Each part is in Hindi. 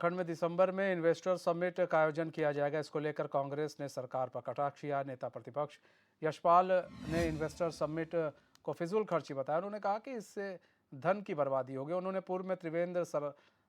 खंड में दिसंबर में इन्वेस्टर समिट का आयोजन किया जाएगा। इसको लेकर कांग्रेस ने सरकार पर कटाक्ष किया। नेता प्रतिपक्ष यशपाल ने इन्वेस्टर समिट को फिजूल खर्ची बताया। उन्होंने कहा कि इससे धन की बर्बादी होगी। उन्होंने पूर्व में त्रिवेंद्र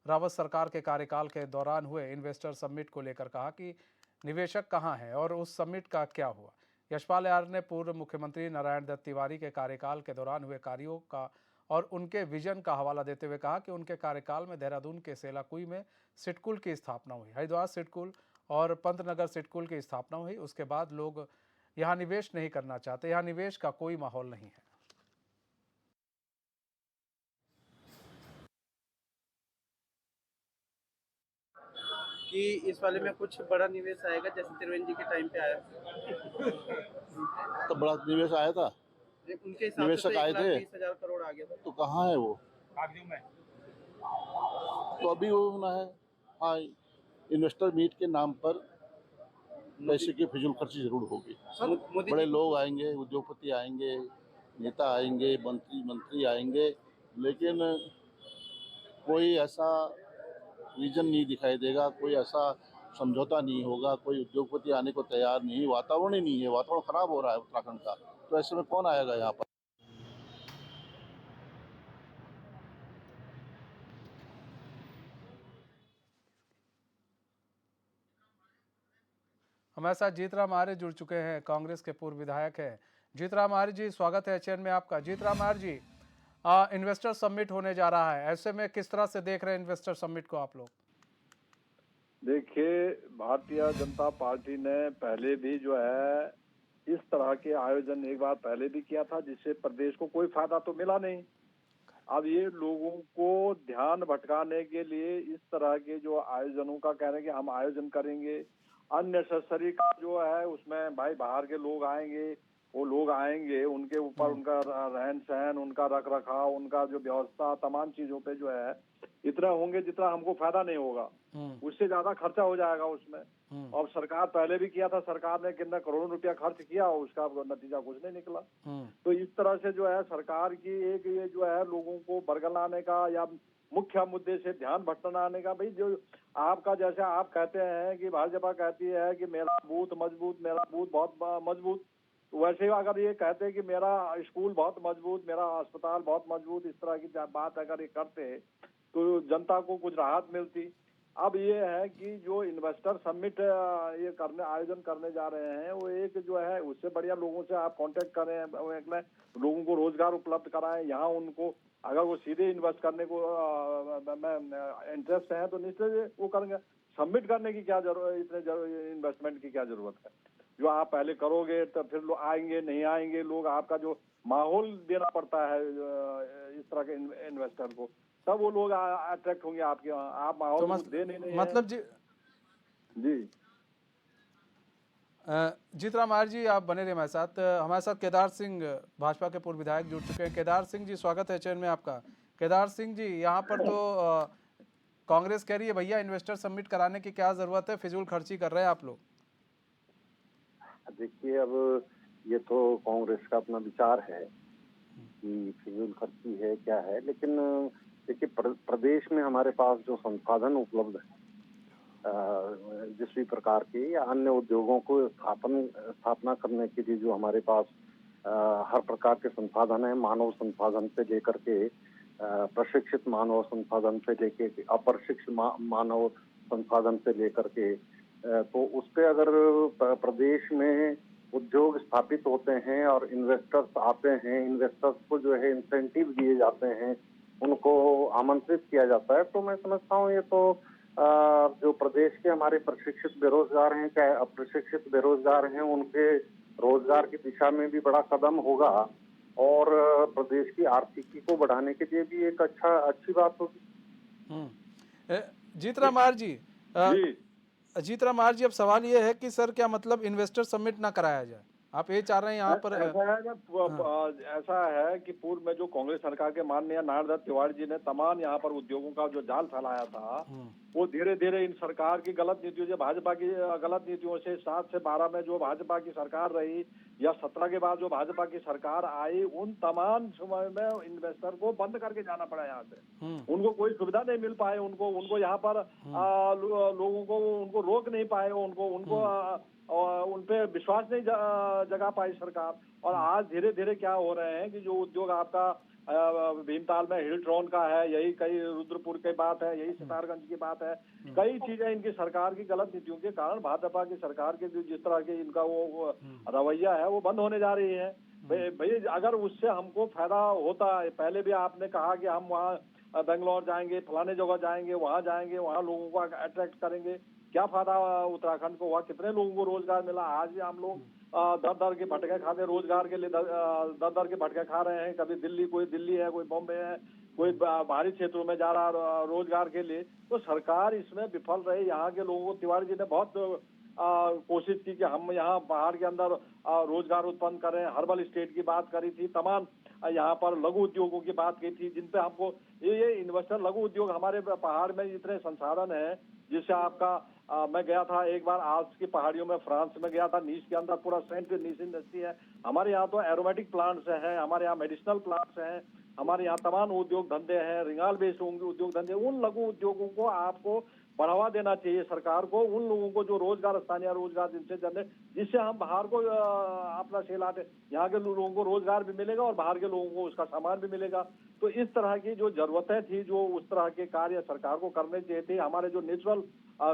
रावत सरकार के कार्यकाल के दौरान हुए इन्वेस्टर समिट को लेकर कहा कि निवेशक कहाँ हैं और उस समिट का क्या हुआ। यशपाल यादव ने पूर्व मुख्यमंत्री नारायण दत्त तिवारी के कार्यकाल के दौरान हुए कार्यों का और उनके विजन का हवाला देते हुए कहा कि उनके कार्यकाल में देहरादून के सेलाकुई में सिडकुल की स्थापना हुई, हरिद्वार सिडकुल और पंतनगर सिडकुल की स्थापना हुई। उसके बाद लोग यहाँ निवेश नहीं करना चाहते। यहाँ निवेश का कोई माहौल नहीं है। कि इस वाले में कुछ बड़ा निवेश आएगा जैसे त्रिवेंद्र जी के टाइम पे आया। तो बड़ा निवेश आया था, उनके हिसाब से निवेशक आए थे 1,20,000 करोड़ आ गया था। तो कहाँ है वो? कागजों में तो अभी वो ना है। हाँ, इन्वेस्टर मीट के नाम पर पैसे की फिजूल खर्ची जरूर होगी। मोदी बड़े जी लोग आएंगे, उद्योगपति आएंगे, नेता आएंगे, मंत्री आएंगे, लेकिन कोई ऐसा विजन नहीं दिखाई देगा, कोई ऐसा समझौता नहीं होगा, कोई उद्योगपति आने को तैयार नहीं, वातावरण ही नहीं है। वातावरण खराब हो रहा है उत्तराखंड का, तो ऐसे में कौन आएगा यहाँ पर? हमारे साथ जीतराम आर्य जुड़ चुके हैं, कांग्रेस के पूर्व विधायक हैं। जीतराम आर्य जी, स्वागत है एचएन में आपका। जीतराम आर्य जी, इन्वेस्टर समिट होने जा रहा है, ऐसे में किस तरह से देख रहे हैं इन्वेस्टर समिट को आप लोग? देखिए, भारतीय जनता पार्टी ने पहले भी जो है इस तरह के आयोजन एक बार पहले भी किया था, जिससे प्रदेश को कोई फायदा तो मिला नहीं। अब ये लोगों को ध्यान भटकाने के लिए इस तरह के जो आयोजनों का कह रहे हैं कि हम आयोजन करेंगे, अननेसेसरी का जो है उसमें भाई बाहर के लोग आएंगे, वो लोग आएंगे, उनके ऊपर उनका रहन सहन, उनका रख रखाव, उनका जो व्यवस्था, तमाम चीजों पे जो है इतना होंगे जितना हमको फायदा नहीं होगा, उससे ज्यादा खर्चा हो जाएगा उसमें। और सरकार पहले भी किया था, सरकार ने कितना करोड़ों रुपया खर्च किया, उसका नतीजा कुछ नहीं निकला। तो इस तरह से जो है सरकार की एक ये जो है लोगों को बरगलाने का या मुख्य मुद्दे से ध्यान भटकाने का, भाई जो आपका जैसे आप कहते हैं कि भाजपा कहती है कि मेरा बूथ मजबूत, मेरा बूथ बहुत मजबूत, वैसे अगर ये कहते हैं कि मेरा स्कूल बहुत मजबूत, मेरा अस्पताल बहुत मजबूत, इस तरह की बात अगर ये करते तो जनता को कुछ राहत मिलती। अब ये है कि जो इन्वेस्टर समिट ये आयोजन करने जा रहे हैं, वो एक जो है उससे बढ़िया लोगों से आप कांटेक्ट करें, लोगों को रोजगार उपलब्ध कराएं। यहाँ उनको अगर वो सीधे इन्वेस्ट करने को इंटरेस्ट है तो निश्चित वो करेंगे। सबमिट करने की क्या जरूरत, इतने इन्वेस्टमेंट की क्या जरूरत है? जो आप पहले करोगे तो फिर लोग आएंगे, नहीं आएंगे लोग, आपका जो माहौल देना पड़ता है इस तरह के इन्वेस्टर को, तब वो लोग अट्रैक्ट होंगे आपके। आप माहौल तो दे नहीं मतलब जी जीतराम आर्य जी, आप बने रहे हमारे साथ। हमारे साथ केदार सिंह, भाजपा के पूर्व विधायक, जुड़ चुके हैं। केदार सिंह जी, स्वागत है एचएन में आपका। केदार सिंह जी, यहाँ पर तो कांग्रेस कह रही है भैया इन्वेस्टर समिट कराने की क्या जरूरत है, फिजूल खर्ची कर रहे हैं आप लोग। देखिए, अब ये तो कांग्रेस का अपना विचार है कि फिजूल खर्ची है क्या है, लेकिन देखिए प्रदेश में हमारे पास जो संसाधन उपलब्ध है जिस भी प्रकार के या अन्य उद्योगों को स्थापना करने के लिए जो हमारे पास हर प्रकार के संसाधन है, मानव संसाधन से लेकर के प्रशिक्षित मानव संसाधन से लेकर के अप्रशिक्षित मानव संसाधन से लेकर के, तो उस पे अगर प्रदेश में उद्योग स्थापित होते हैं और इन्वेस्टर्स आते हैं, इन्वेस्टर्स को जो है इंसेंटिव दिए जाते हैं, उनको आमंत्रित किया जाता है, तो मैं समझता हूँ ये तो जो प्रदेश के हमारे प्रशिक्षित बेरोजगार हैं, चाहे अप्रशिक्षित बेरोजगार हैं, उनके रोजगार की दिशा में भी बड़ा कदम होगा और प्रदेश की आर्थिकी को बढ़ाने के लिए भी एक अच्छी बात होगी। जीतराम आर्य जी, जीतराम आर्य जी, अब सवाल ये है कि सर क्या मतलब इन्वेस्टर समिट ना कराया जाए, आप ये चाह रहे हैं यहाँ पर? ऐसा है कि पूर्व में जो कांग्रेस सरकार के माननीय नारायण दत्त तिवारी जी ने तमाम यहाँ पर उद्योगों का जो जाल फैलाया था, वो धीरे धीरे इन सरकार की गलत नीतियों से, भाजपा की गलत नीतियों से 7 से 12 में जो भाजपा की सरकार रही या 17 के बाद जो भाजपा की सरकार आई, उन तमाम समय में इन्वेस्टर को बंद करके जाना पड़ा यहाँ से। उनको कोई सुविधा नहीं मिल पाए, उनको यहाँ पर लोगों को उनको रोक नहीं पाए, उनको उन पे विश्वास नहीं जगा पाई सरकार। और आज धीरे धीरे क्या हो रहे हैं कि जो उद्योग आपका भीमताल में हिलट्रॉन का है, यही कई रुद्रपुर की बात है, यही सितारगंज की बात है, कई चीजें इनकी सरकार की गलत नीतियों के कारण, भाजपा की सरकार के जिस तरह के इनका वो रवैया है वो बंद होने जा रही है। भाई अगर उससे हमको फायदा होता है, पहले भी आपने कहा कि हम वहाँ बेंगलोर जाएंगे, फलाने जगह जाएंगे, वहाँ लोगों को अट्रैक्ट करेंगे, क्या फायदा उत्तराखंड को हुआ, कितने लोगों को रोजगार मिला। आज भी हम लोग दर दर के भटके खाते, रोजगार के लिए दर दर के भटके खा रहे हैं। कभी दिल्ली, कोई दिल्ली है, कोई बॉम्बे है, कोई बाहरी क्षेत्रों में जा रहा रोजगार के लिए। तो सरकार इसमें विफल रही। यहाँ के लोगों को तिवारी जी ने बहुत कोशिश की कि हम यहाँ पहाड़ के अंदर रोजगार उत्पन्न करें, हर्बल स्टेट की बात करी थी, तमाम यहाँ पर लघु उद्योगों की बात की थी, जिन पे हमको ये इन्वेस्टर, लघु उद्योग, हमारे पहाड़ में इतने संसाधन है जिससे आपका मैं गया था एक बार आल्प्स की पहाड़ियों में, फ्रांस में गया था, नीस के अंदर पूरा सेंट नीस इंडस्ट्री है। हमारे यहाँ तो एरोमेटिक प्लांट्स हैं, हमारे यहाँ मेडिसिनल प्लांट्स हैं, हमारे यहाँ तमाम उद्योग धंधे हैं, रिंगाल बेस्ड उद्योग धंधे। उन लघु उद्योगों को आपको बढ़ावा देना चाहिए सरकार को, उन लोगों को जो रोजगार, स्थानीय रोजगार जिनसे जनरेट, जिससे हम बाहर को अपना सेल आते, यहाँ के लोगों को रोजगार भी मिलेगा और बाहर के लोगों को उसका सामान भी मिलेगा। तो इस तरह की जो जरूरतें थी, जो उस तरह के कार्य सरकार को करने चाहिए थे। हमारे जो नेचुरल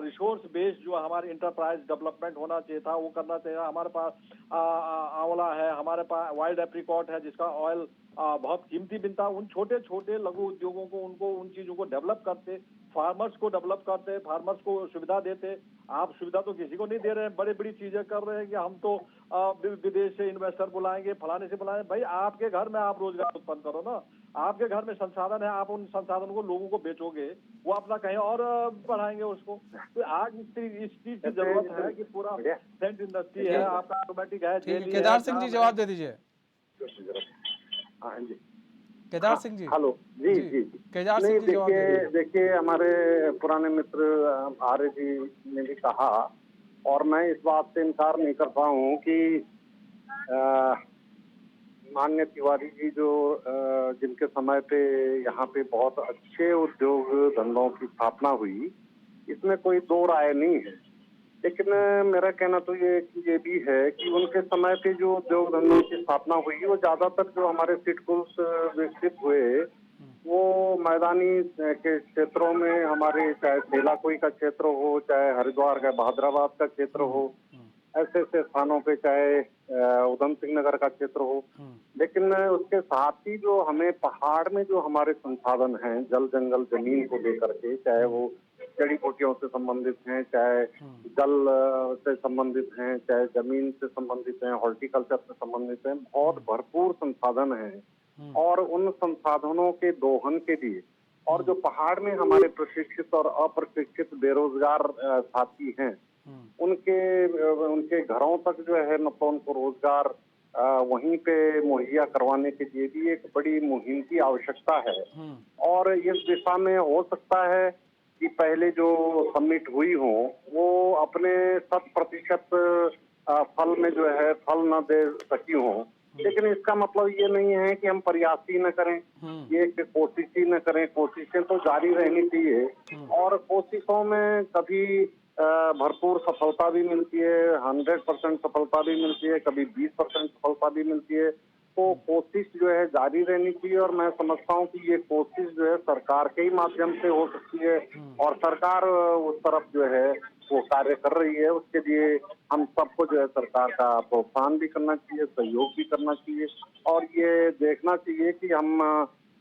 रिसोर्स बेस्ड जो हमारे इंटरप्राइज डेवलपमेंट होना चाहिए था, वो करना चाहिए। हमारे पास आंवला है, हमारे पास वाइल्ड एप्रिकॉट है, जिसका ऑयल बहुत कीमती बिनता। उन छोटे छोटे लघु उद्योगों को, उनको उन चीजों को डेवलप करते, फार्मर्स को डेवलप करते, फार्मर्स को सुविधा देते। आप सुविधा तो किसी को नहीं दे रहे हैं, बड़ी बड़ी चीजें कर रहे हैं कि हम तो विदेश से इन्वेस्टर बुलाएंगे, फलाने से बुलाएंगे। भाई आपके घर में आप रोजगार उत्पन्न करो ना, आपके घर में संसाधन है, आप उन संसाधन को लोगों को बेचोगे, वो अपना कहीं और बढ़ाएंगे उसको। तो आज इस चीज की जरूरत है कि पूरा सेंट इंडस्ट्री है, आपका ऑटोमेटिक है। केदार सिंह जी जवाब दे दीजिए। हाँ जी, केदार सिंह जी। हेलो जी जी। केदार सिंह जी जवाब दीजिए। देखिए हमारे पुराने मित्र आर्य जी ने भी कहा, और मैं इस बात से इनकार नहीं करता हूँ कि माननीय तिवारी जी जो जिनके समय पे यहाँ पे बहुत अच्छे उद्योग धंधों की स्थापना हुई, इसमें कोई दो राय नहीं है। लेकिन मेरा कहना तो ये भी है कि उनके समय पे जो उद्योग धंधों की स्थापना हुई, वो ज्यादातर जो हमारे सिडकुल्स विकसित हुए, वो मैदानी के क्षेत्रों में, हमारे चाहे सेलाकोई का क्षेत्र हो, चाहे हरिद्वार का, बहादुराबाद का क्षेत्र हो, ऐसे ऐसे स्थानों पे, चाहे उधम सिंह नगर का क्षेत्र हो। लेकिन उसके साथ ही जो हमें पहाड़ में जो हमारे संसाधन हैं, जल जंगल जमीन को लेकर के, चाहे वो जड़ी बूटियों से संबंधित हैं, चाहे जल से संबंधित हैं, चाहे जमीन से संबंधित हैं, हॉर्टिकल्चर से संबंधित हैं, बहुत भरपूर संसाधन हैं। और उन संसाधनों के दोहन के लिए, और जो पहाड़ में हमारे प्रशिक्षित और अप्रशिक्षित बेरोजगार साथी हैं, उनके घरों तक जो है, मतलब उनको रोजगार वहीं पे मुहैया करवाने के लिए भी एक बड़ी मुहिम की आवश्यकता है। और इस दिशा में हो सकता है कि पहले जो समिट हुई हो, वो अपने 100% फल में जो है फल न दे सकी हो। लेकिन इसका मतलब ये नहीं है कि हम प्रयास ही न करें, ये कि कोशिश ही न करें। कोशिशें तो जारी रहनी चाहिए, और कोशिशों में कभी भरपूर सफलता भी मिलती है, 100% सफलता भी मिलती है, कभी 20% सफलता भी मिलती है। तो कोशिश जो है जारी रहनी चाहिए, और मैं समझता हूँ कि ये कोशिश जो है सरकार के ही माध्यम से हो सकती है, और सरकार उस तरफ जो है वो कार्य कर रही है। उसके लिए हम सबको जो है सरकार का प्रोत्साहन भी करना चाहिए, सहयोग भी करना चाहिए, और ये देखना चाहिए कि हम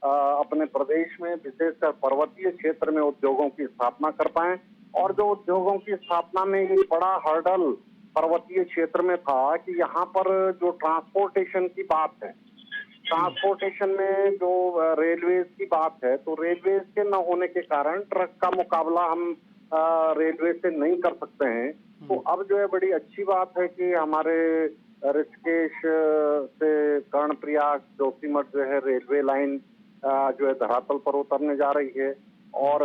अपने प्रदेश में, विशेषकर पर्वतीय क्षेत्र में, उद्योगों की स्थापना कर पाएं। और जो उद्योगों की स्थापना में एक बड़ा हर्डल पर्वतीय क्षेत्र में था कि यहाँ पर जो ट्रांसपोर्टेशन की बात है, ट्रांसपोर्टेशन में जो रेलवेज की बात है, तो रेलवेज के न होने के कारण ट्रक का मुकाबला हम रेलवे से नहीं कर सकते हैं। तो अब जो है बड़ी अच्छी बात है कि हमारे ऋषिकेश से कर्णप्रयाग जोशीमठ जो है रेलवे लाइन जो है धरातल पर उतरने जा रही है। और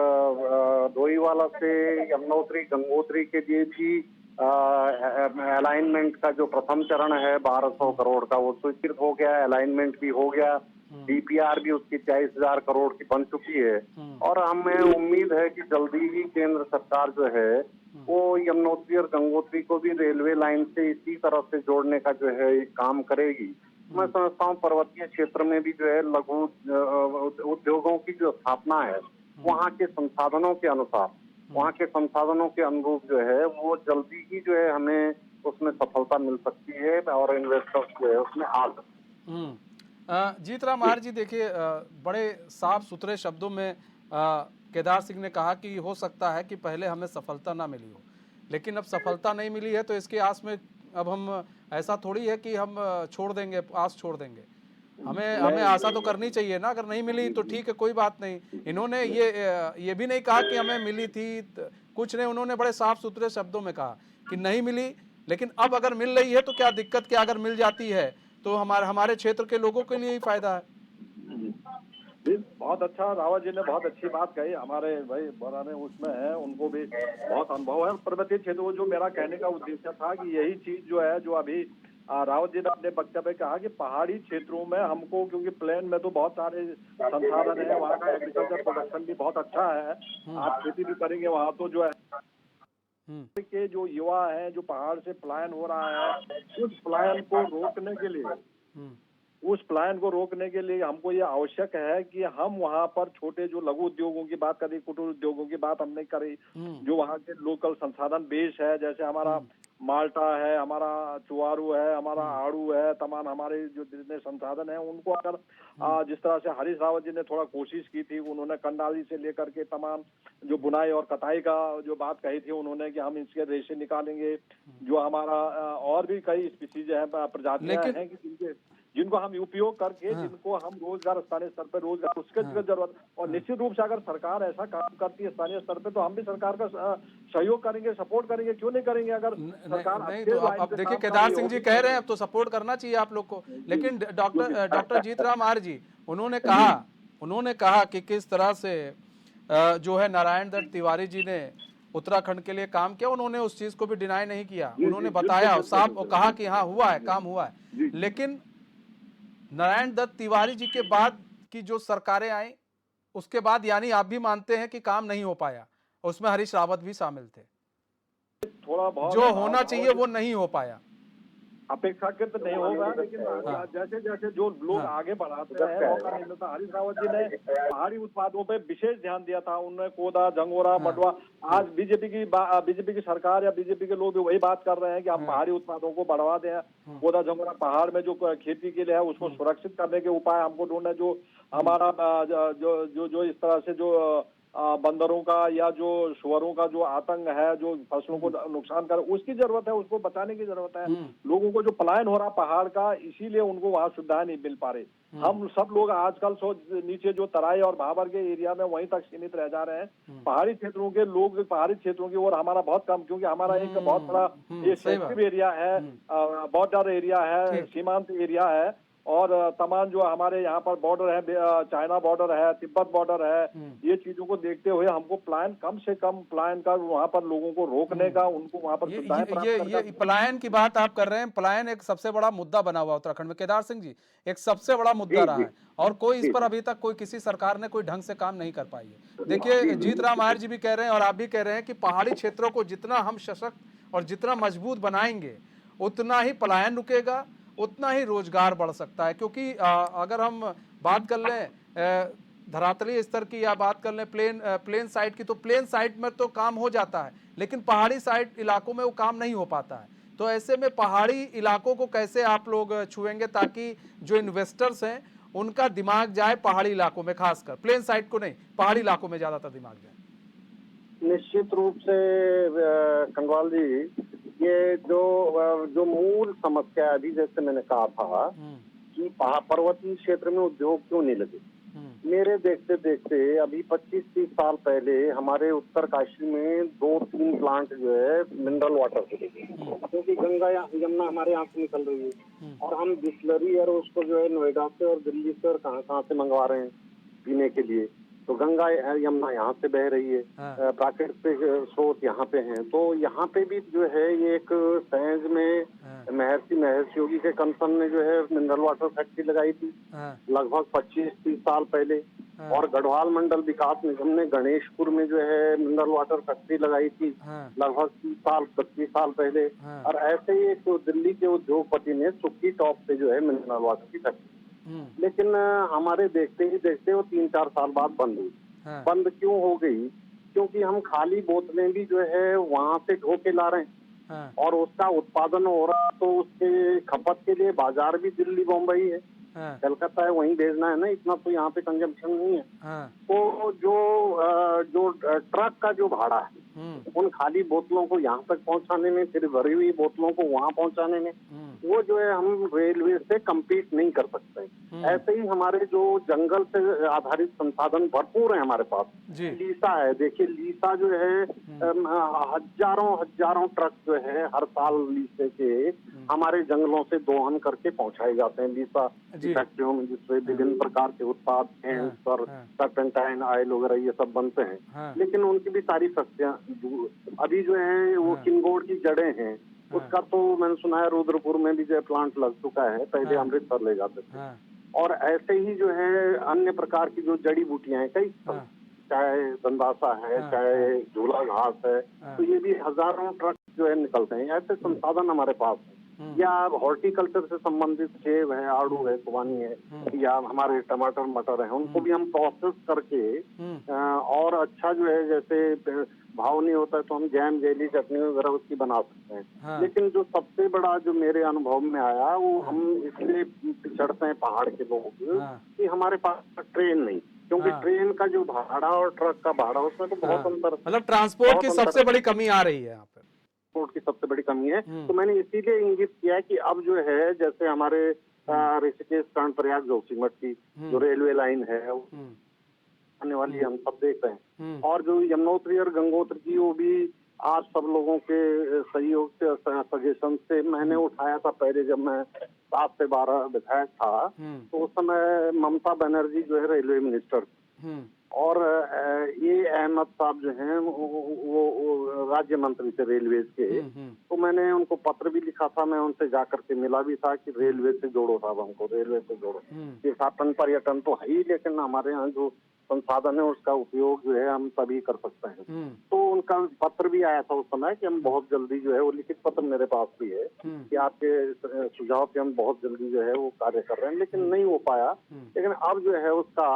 डोईवाला से यमुनोत्री गंगोत्री के लिए भी अलाइनमेंट का जो प्रथम चरण है 1200 करोड़ का वो स्वीकृत हो गया, अलाइनमेंट भी हो गया, डीपीआर भी उसकी 40,000 करोड़ की बन चुकी है। और हमें उम्मीद है कि जल्दी ही केंद्र सरकार जो है वो यमुनोत्री और गंगोत्री को भी रेलवे लाइन से इसी तरह से जोड़ने का जो है काम करेगी। मैं समझता हूँ पर्वतीय क्षेत्र में भी जो है लघु उद्योगों की जो स्थापना है वहाँ के संसाधनों के अनुसार, वहाँ के संसाधनों के अनुरूप जो है वो जल्दी ही जो है हमें उसमें सफलता मिल सकती है और इन्वेस्टर्स जो है उसमें आ सकते हैं। जीतराम आर जी, देखिए बड़े साफ सुथरे शब्दों में केदार सिंह ने कहा कि हो सकता है कि पहले हमें सफलता ना मिली हो, लेकिन अब सफलता नहीं मिली है तो इसके आस में अब हम, ऐसा थोड़ी है कि हम छोड़ देंगे, आस छोड़ देंगे। हमें आशा तो करनी चाहिए ना। अगर नहीं मिली तो ठीक है, कोई बात नहीं। इन्होंने ये भी नहीं कहा कि हमें मिली थी, कुछ नहीं, उन्होंने बड़े साफ सुथरे शब्दों में कहा कि नहीं मिली, लेकिन अब अगर मिल रही है तो क्या दिक्कत, क्या अगर मिल जाती है तो हमारे क्षेत्र के लोगों के लिए ही फायदा है। बहुत अच्छा, रावत जी ने बहुत अच्छी बात कही। हमारे भाई पुराने उसमें है, उनको भी बहुत अनुभव है पर्वतीय क्षेत्र। जो मेरा कहने का उद्देश्य था कि यही चीज जो है, जो अभी रावत जी ने अपने वक्तव्य में कहा कि पहाड़ी क्षेत्रों में हमको, क्योंकि प्लेन में तो बहुत सारे संसाधन है, वहाँ का एग्रीकल्चर प्रोडक्शन भी बहुत अच्छा है, आप खेती भी करेंगे वहाँ तो जो है के जो युवा है जो पहाड़ से पलायन हो रहा है, उस पलायन को रोकने के लिए हमको ये आवश्यक है कि हम वहाँ पर छोटे जो लघु उद्योगों की बात करें, कुटीर उद्योगों की बात हमने करी, जो वहाँ के लोकल संसाधन बेस है, जैसे हमारा माल्टा है, हमारा चुवारू है, हमारा आड़ू है, तमाम हमारे जो जितने संसाधन है उनको अगर जिस तरह से हरीश रावत जी ने थोड़ा कोशिश की थी, उन्होंने कंडाली से लेकर के तमाम जो बुनाई और कटाई का जो बात कही थी उन्होंने कि हम इसके रेशे निकालेंगे, जो हमारा और भी कई स्पीसीज है, प्रजातियां हैं कि जिनको हम उपयोग करके जिनको हम रोजगार स्थानीय स्तर पर रोजगार उसके जरूरत। और निश्चित रूप से अगर सरकार ऐसा काम करती है स्थानीय स्तर पे तो हम भी सरकार का सहयोग करेंगे, सपोर्ट करेंगे, क्यों नहीं करेंगे। अगर सरकार नहीं तो अब देखिए केदार सिंह जी कह रहे हैं अब तो सपोर्ट करना चाहिए आप लोग को, लेकिन डॉक्टर जीतराम आर जी उन्होंने कहा कि किस तरह से जो है नारायण दत्त तिवारी जी ने उत्तराखंड के लिए काम किया, उन्होंने उस चीज को भी डिनाई नहीं किया, उन्होंने बताया साफ कहा कि हाँ हुआ है, काम हुआ है। लेकिन नारायण दत्त तिवारी जी के बाद की जो सरकारें आई उसके बाद यानी आप भी मानते हैं कि काम नहीं हो पाया, उसमें हरीश रावत भी शामिल थे, थोड़ा बहुत जो होना चाहिए वो नहीं हो पाया, अपेक्षाकृत नहीं होगा। लेकिन जैसे जैसे जो लोग आगे बढ़ाते हैं मौका नहीं मिलता। हरीश रावत जी ने पहाड़ी उत्पादों पे विशेष ध्यान दिया था, उन्होंने कोदा, झंगोरा, मडवा। आज बीजेपी की सरकार या बीजेपी के लोग भी वही बात कर रहे हैं कि हम पहाड़ी उत्पादों को बढ़ावा दें। कोदा, झंगोरा पहाड़ में जो खेती के लिए है उसको सुरक्षित करने के उपाय हमको ढूंढना। जो हमारा जो इस तरह से जो बंदरों का या जो सुअरों का जो आतंक है जो फसलों को नुकसान कर, उसकी जरूरत है, उसको बचाने की जरूरत है। लोगों को जो पलायन हो रहा पहाड़ का, इसीलिए उनको वहाँ सुविधाएं नहीं मिल पा रही। हम सब लोग आजकल नीचे जो तराई और भाबर के एरिया में वहीं तक सीमित रह जा रहे हैं। पहाड़ी क्षेत्रों के लोग पहाड़ी क्षेत्रों की ओर हमारा बहुत कम, क्योंकि हमारा एक बहुत बड़ा ये सेंसिटिव एरिया है, बॉर्डर एरिया है, सीमांत एरिया है। और तमाम जो हमारे यहाँ पर बॉर्डर है, चाइना बॉर्डर है, तिब्बत बॉर्डर है, ये चीजों को देखते हुए हमको प्लान कम से कम प्लान का वहाँ पर लोगों को रोकने का, उनको वहाँ पर ये पलायन की बात आप कर रहे हैं। पलायन एक सबसे बड़ा मुद्दा बना हुआ उत्तराखंड में, केदार सिंह जी, एक सबसे बड़ा मुद्दा रहा है और कोई इस पर अभी तक किसी सरकार ने कोई ढंग से काम नहीं कर पाई है। देखिए जीतराम आर्य जी भी कह रहे हैं और आप भी कह रहे हैं कि पहाड़ी क्षेत्रों को जितना हम सशक्त और जितना मजबूत बनाएंगे उतना ही पलायन रुकेगा, उतना ही रोजगार बढ़ सकता है। क्योंकि अगर हम बात कर लें धरातलीय स्तर की या बात कर लें प्लेन साइड की, तो प्लेन साइड में तो काम हो जाता है, लेकिन पहाड़ी साइड इलाकों में वो काम नहीं हो पाता है। तो ऐसे में पहाड़ी इलाकों को कैसे आप लोग छुएंगे ताकि जो इन्वेस्टर्स हैं उनका दिमाग जाए पहाड़ी इलाकों में, खासकर प्लेन साइड को नहीं, पहाड़ी इलाकों में ज्यादातर दिमाग जाए। निश्चित रूप से कंगवाल जी, ये जो मूल समस्या है, अभी जैसे मैंने कहा था कि पर्वतीय क्षेत्र में उद्योग क्यों नहीं लगे। मेरे देखते देखते अभी 25-30 साल पहले हमारे उत्तरकाशी में 2-3 प्लांट जो है मिनरल वाटर के लिए, क्योंकि गंगा यमुना हमारे यहाँ से निकल रही है और हम बिस्लरी और उसको जो है नोएडा से और दिल्ली से और कहाँ से मंगवा रहे हैं पीने के लिए। तो गंगा यमुना यहाँ से बह रही है, हाँ। प्राकृतिक स्रोत यहाँ पे हैं, तो यहाँ पे भी जो है ये एक सहेज में हाँ। महर्षि योगी के कंसन ने जो है मिनरल वाटर फैक्ट्री लगाई थी हाँ। लगभग 25-30 साल पहले। हाँ। और गढ़वाल मंडल विकास निगम ने गणेशपुर में जो है मिनरल वाटर फैक्ट्री लगाई थी हाँ। लगभग 25 साल पहले। हाँ। और ऐसे ही एक दिल्ली के उद्योगपति ने सुक्की टॉप पे जो है मिनरल वाटर की फैक्ट्री, लेकिन हमारे देखते ही देखते वो 3-4 साल बाद बंद हुई। हाँ। बंद क्यों हो गई? क्योंकि हम खाली बोतलें भी जो है वहां से ढो के ला रहे हैं, हाँ। और उसका उत्पादन हो रहा, तो उसके खपत के लिए बाजार भी दिल्ली बम्बई है, हाँ। कलकत्ता है, वहीं भेजना है ना, इतना तो यहाँ पे कंजम्पशन नहीं है। हाँ। तो जो ट्रक का जो भाड़ा है उन खाली बोतलों को यहाँ तक पहुँचाने में, फिर भरी हुई बोतलों को वहाँ पहुँचाने में, वो जो है हम रेलवे से कम्पीट नहीं कर सकते। ऐसे ही हमारे जो जंगल से आधारित संसाधन भरपूर है हमारे पास, जी। लीसा है, देखिए लीसा जो है हजारों ट्रक जो है हर साल लीसे के हमारे जंगलों से दोहन करके पहुंचाए जाते हैं लीसा जी। फैक्ट्रियों में, जिससे विभिन्न प्रकार के उत्पाद पेंट्स और टर्पेंटाइन ऑयल वगैरह ये सब बनते हैं। हाँ। लेकिन उनकी भी सारी शक्तियां अभी जो है वो किंगोड की जड़ें हैं, उसका तो मैंने सुना है रुद्रपुर में भी जो प्लांट लग चुका है, पहले अमृतसर ले जाते थे। और ऐसे ही जो है अन्य प्रकार की जो जड़ी बूटियां हैं कई, चाहे दंदासा है, चाहे झूला घास है, तो ये भी हजारों ट्रक जो है निकलते हैं। ऐसे संसाधन हमारे पास है। या हॉर्टिकल्चर से संबंधित सेब है, आड़ू है, खुबानी है, या हमारे टमाटर मटर है, उनको भी हम प्रोसेस करके और अच्छा जो है, जैसे भाव नहीं होता है तो हम जैम, जेली, चटनी वगैरह उसकी बना सकते हैं। लेकिन जो सबसे बड़ा जो मेरे अनुभव में आया, वो हम इसलिए पिछड़ते हैं पहाड़ के लोग कि हमारे पास ट्रेन नहीं, क्योंकि ट्रेन का जो भाड़ा और ट्रक का भाड़ा उसमें तो बहुत अंतर, मतलब ट्रांसपोर्ट की सबसे बड़ी कमी आ रही है यहाँ पे, ट्रांसपोर्ट की सबसे बड़ी कमी है। तो मैंने इसीलिए इंगित किया कि अब जो है, जैसे हमारे ऋषिकेश कर्णप्रयाग जोशीमठ की जो रेलवे लाइन है आने वाली है, हम सब देख रहे हैं। और जो यमुनोत्री और गंगोत्री की, वो भी आज सब लोगों के सहयोग से, सजेशन से मैंने उठाया था। पहले जब मैं 7 से 12 विधायक था, तो उस समय ममता बनर्जी जो है रेलवे मिनिस्टर, और ये अहमद साहब जो हैं वो राज्य मंत्री थे रेलवे के। तो मैंने उनको पत्र भी लिखा था, मैं उनसे जाकर के मिला भी था कि रेलवे से जोड़ो साहब, हमको रेलवे से जोड़ो। तीर्थाटन पर्यटन तो है ही, लेकिन हमारे यहाँ जो संसाधन है उसका उपयोग जो है हम तभी कर सकते हैं। तो उनका पत्र भी आया था उस समय कि हम बहुत जल्दी जो है, वो लिखित पत्र मेरे पास भी है कि आपके सुझाव पे हम बहुत जल्दी जो है वो कार्य कर रहे हैं, लेकिन नहीं हो पाया। लेकिन अब जो है उसका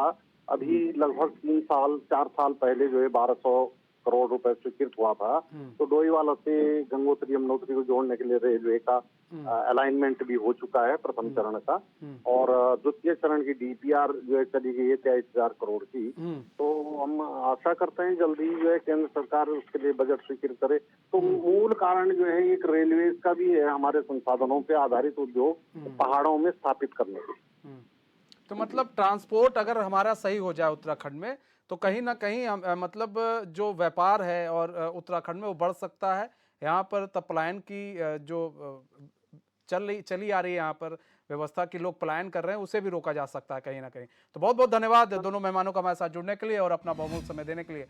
अभी लगभग 3-4 साल पहले जो है 1200 करोड़ रुपए स्वीकृत हुआ था। तो डोईवाला से गंगोत्री यमुनोत्री को जोड़ने के लिए रेलवे का अलाइनमेंट भी हो चुका है प्रथम चरण का, और द्वितीय चरण की डीपीआर जो है चली गई है 23,000 करोड़ की। तो हम आशा करते हैं जल्दी जो है केंद्र सरकार उसके लिए बजट स्वीकृत करे। तो मूल कारण जो है एक रेलवे का भी है, हमारे संसाधनों पे आधारित उद्योग पहाड़ों में स्थापित करने के। तो मतलब ट्रांसपोर्ट अगर हमारा सही हो जाए उत्तराखंड में, तो कहीं ना कहीं मतलब जो व्यापार है और उत्तराखंड में वो बढ़ सकता है। यहाँ पर पलायन की जो चली आ रही है यहाँ पर व्यवस्था की, लोग पलायन कर रहे हैं, उसे भी रोका जा सकता है कहीं ना कहीं। तो बहुत बहुत धन्यवाद दोनों मेहमानों का हमारे साथ जुड़ने के लिए और अपना बहुमूल्य समय देने के लिए।